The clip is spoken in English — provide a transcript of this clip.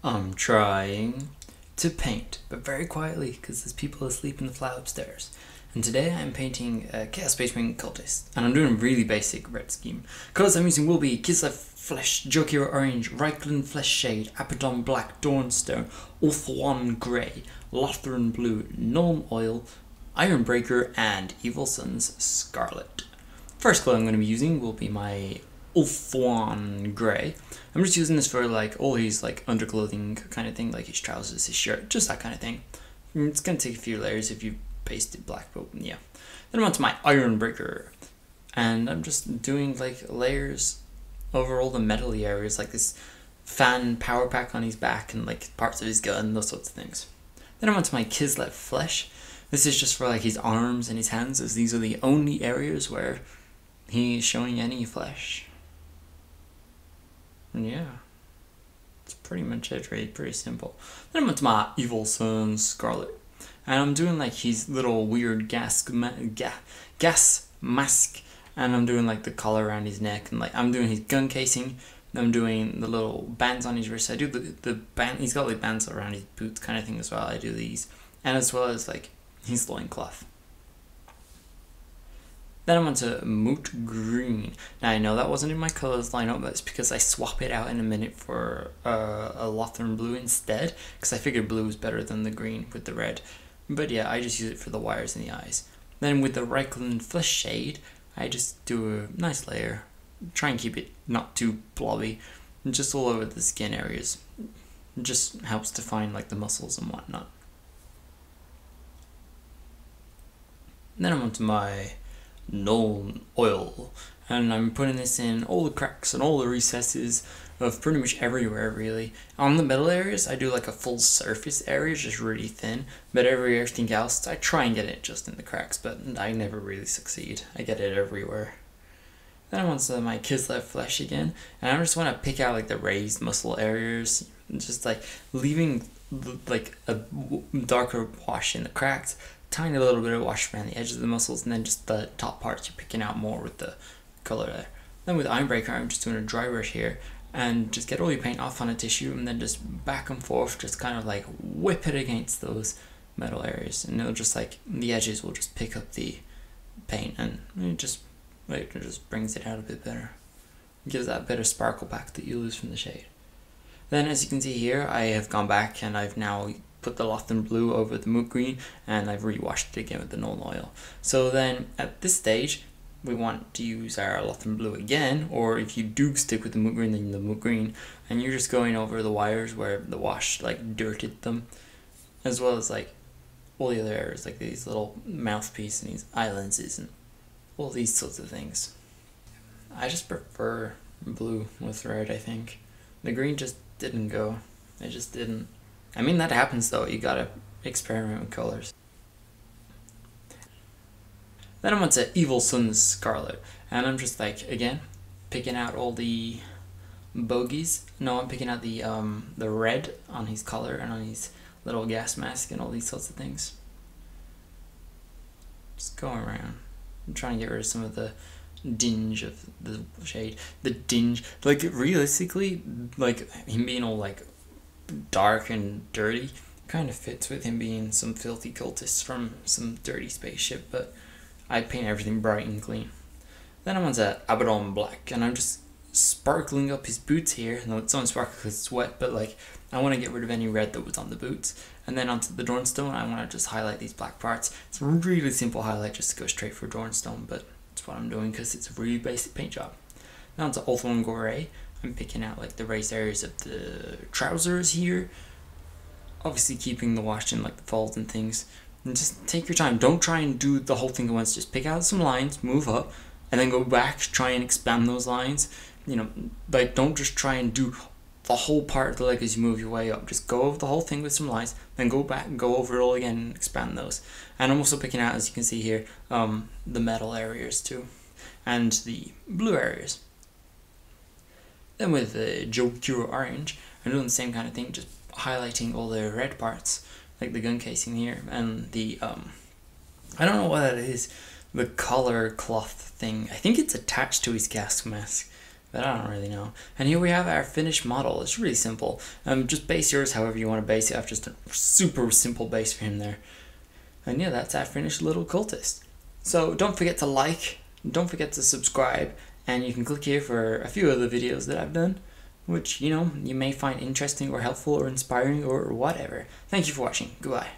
I'm trying to paint, but very quietly because there's people asleep in the flat upstairs. And today I'm painting Chaos Space Marines Cultists, and I'm doing a really basic red scheme. Colours I'm using will be Kislev Flesh, Jokiro Orange, Reichland Flesh Shade, Abaddon Black, Dawnstone, Ulthuan Grey, Lothran Blue, Nuln Oil, Ironbreaker, and Evil Sun's Scarlet. First colour I'm going to be using will be my Ulthuan Grey. I'm just using this for like all his like underclothing kind of thing, like his trousers, his shirt, just that kind of thing. It's going to take a few layers if you paste it black, but yeah. Then I'm on to my Ironbreaker, and I'm just doing like layers over all the metally areas, like this fan power pack on his back and like parts of his gun, those sorts of things. Then I'm on to my Kislev Flesh. This is just for like his arms and his hands, as these are the only areas where he's showing any flesh. And yeah, it's pretty much it, really pretty simple. Then I'm on to my Evil Sun's Scarlet, and I'm doing like his little weird gas mask, and I'm doing like the collar around his neck, and like I'm doing his gun casing. I'm doing the little bands on his wrist. I do the band. He's got like bands around his boots kind of thing as well. I do these, and as well as like his loincloth. Then I'm on to Moot Green. Now I know that wasn't in my colours lineup, but it's because I swap it out in a minute for a Lothran Blue instead, because I figured blue was better than the green with the red. But yeah, I just use it for the wires and the eyes. Then with the Reichland Flesh Shade, I just do a nice layer. Try and keep it not too blobby, just all over the skin areas. It just helps define like the muscles and whatnot. Then I'm on to my Nuln Oil, and I'm putting this in all the cracks and all the recesses of pretty much everywhere really. On the middle areas I do like a full surface area, just really thin, but everything else I try and get it just in the cracks, but I never really succeed. I get it everywhere. Then I'm on to my Kislev Flesh again, and I just want to pick out like the raised muscle areas, just like leaving like a darker wash in the cracks, tiny little bit of wash around the edges of the muscles, and then just the top parts you're picking out more with the color there. Then with Ironbreaker I'm just doing a dry brush here, and just get all your paint off on a tissue, and then just back and forth, just kind of like whip it against those metal areas, and it'll just like the edges will just pick up the paint, and it just brings it out a bit better. It gives that bit of sparkle back that you lose from the shade. Then as you can see here, I have gone back and I've now put the Lothran Blue over the Moot Green, and I've rewashed it again with the Nuln Oil. So then at this stage we want to use our Lothran Blue again, or if you do stick with the Moot Green, then the Moot Green, and you're just going over the wires where the wash like dirted them, as well as like all the other areas, like these little mouthpiece and these eye lenses and all these sorts of things. I just prefer blue with red, I think. The green just didn't go. It just didn't. I mean, that happens though, you gotta experiment with colors. Then I'm on to Evil Sun's Scarlet, and I'm just like, again, picking out all the bogeys. No, I'm picking out the red on his collar and on his little gas mask and all these sorts of things. Just going around. I'm trying to get rid of some of the dinge of the shade. The dinge, like realistically, like him being all like dark and dirty kind of fits with him being some filthy cultist from some dirty spaceship, but I paint everything bright and clean. Then I'm on to Abaddon Black, and I'm just sparkling up his boots here. No, it's not sparkling because it's wet, but like I want to get rid of any red that was on the boots. And then onto the Dawnstone, I want to just highlight these black parts. It's a really simple highlight just to go straight for Dawnstone, but that's what I'm doing because it's a really basic paint job. Now onto Ulthuan Grey, I'm picking out like the raised areas of the trousers here, obviously keeping the wash in like the folds and things. And just take your time. Don't try and do the whole thing at once. Just pick out some lines, move up, and then go back, try and expand those lines. You know, like don't just try and do the whole part of the leg as you move your way up. Just go over the whole thing with some lines, then go back and go over it all again and expand those. And I'm also picking out, as you can see here, the metal areas too, and the blue areas. Then with the Jokiro Orange, I'm doing the same kind of thing, just highlighting all the red parts, like the gun casing here, and the, I don't know what that is, the collar cloth thing. I think it's attached to his gas mask, but I don't really know. And here we have our finished model. It's really simple. Just base yours however you want to base it. I've just a super simple base for him there. And yeah, that's our finished little cultist. So don't forget to like, don't forget to subscribe, and you can click here for a few other videos that I've done, which, you know, you may find interesting or helpful or inspiring or whatever. Thank you for watching. Goodbye.